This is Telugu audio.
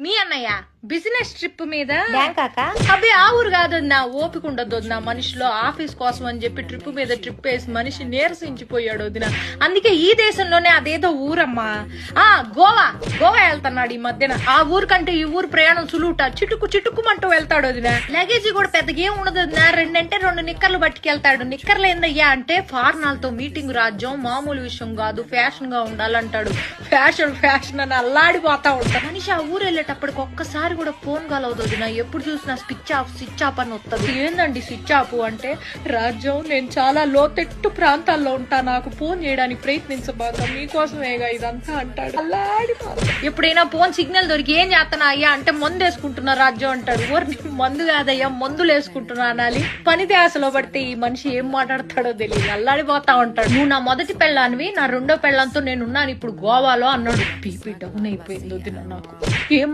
మీ అన్నయ్య బిజినెస్ ట్రిప్ మీద బ్యాంకాక అబ్బే ఆ ఊరు కాదు నా ఓపిక ఉండదు నా మనిషిలో ఆఫీస్ కోసం అని చెప్పి ట్రిప్ మీద ట్రిప్ వేసి మనిషి నీరసించిపోయాడు వదిన. అందుకే ఈ దేశంలోనే అదేదో ఊరమ్మా గోవా వెళ్తున్నాడు ఈ మధ్యన. ఆ ఊరు కంటే ఈ ఊరు ప్రయాణం సులువుట చిటుక్కుమంటూ వెళ్తాడు వదిన. లగేజ్ కూడా పెద్దగా ఏం ఉండదు వదిన. 2 నిక్కర్లు పట్టుకెళ్తాడు. నిక్కర్లు ఏందయ్యా అంటే ఫార్నాలతో మీటింగ్ రాజ్యం మామూలు విషయం కాదు, ఫ్యాషన్ గా ఉండాలంటాడు. ఫ్యాషన్ అని అల్లాడిపోతా ఉంటాడు మనిషి. ఆ ఊరు వెళ్ళేటప్పటికి ఒక్కసారి కూడా ఫోన్ కలవదు వదిన. ఎప్పుడు చూసినా స్విచ్ ఆఫ్ అని వస్తుంది. ఏందండి స్విచ్ ఆఫ్ అంటే? రాజ్యం నేను చాలా లోతెట్టు ప్రాంతాల్లో ఉంటా, నాకు ఫోన్ చేయడానికి ప్రయత్నించబాక, మీకోసమేగా ఇదంతా అంటాడు. ఎప్పుడైనా ఫోన్ సిగ్నల్ దొరికి ఏం చేస్తానా అయ్యా అంటే మందు వేసుకుంటున్నా రాజ్యం అంటాడు. మందు కాదయ్యా మందులు వేసుకుంటున్నా అనాలి. పని ధ్యాసలో పడితే ఈ మనిషి ఏం మాట్లాడతాడో తెలియదు, అల్లాడిపోతా ఉంటాడు. నువ్వు నా మొదటి పెళ్ళానివి, నా రెండో పెళ్ళంతో నేనున్నాను ఇప్పుడు గోవాలో అన్నాడు. బీపీ డౌన్ అయిపోయింది వదిన నాకు. ఏం